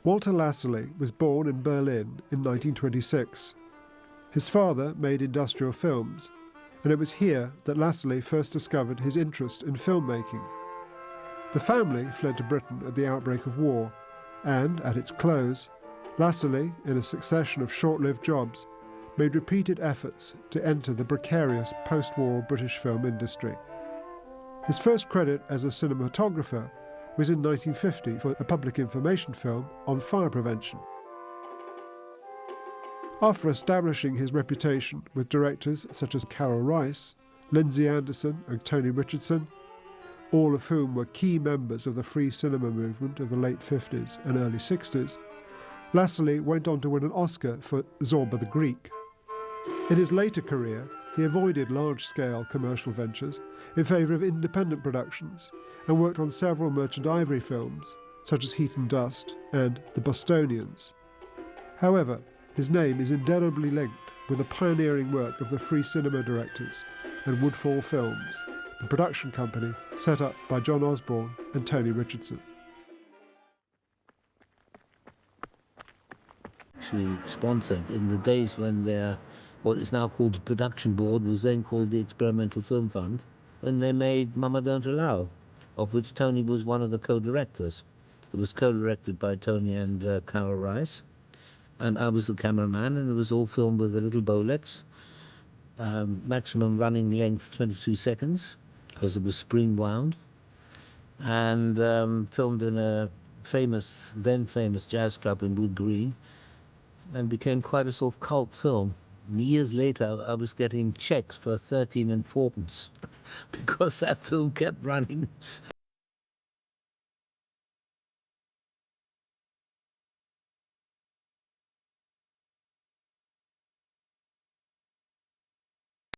Walter Lassally was born in Berlin in 1926. His father made industrial films, and it was here that Lassally first discovered his interest in filmmaking. The family fled to Britain at the outbreak of war, and, at its close, Lassally, in a succession of short-lived jobs, made repeated efforts to enter the precarious post-war British film industry. His first credit as a cinematographer was in 1950 for a public information film on fire prevention. After establishing his reputation with directors such as Carol Rice, Lindsay Anderson and Tony Richardson, all of whom were key members of the free cinema movement of the late 50s and early 60s, Lassally went on to win an Oscar for Zorba the Greek. In his later career, he avoided large-scale commercial ventures in favour of independent productions and worked on several Merchant Ivory films, such as Heat and Dust and The Bostonians. However, his name is indelibly linked with the pioneering work of the Free Cinema Directors and Woodfall Films, the production company set up by John Osborne and Tony Richardson. Actually sponsored in the days when what is now called the production board was then called the Experimental Film Fund, when they made Mama Don't Allow, of which Tony was one of the co-directors. It was co-directed by Tony and Carol Rice, and I was the cameraman, and it was all filmed with a little Bolex, maximum running length 22 seconds, because it was spring wound, and filmed in a then famous jazz club in Wood Green, and became quite a sort of cult film. And years later, I was getting checks for 13 and 4pence because that film kept running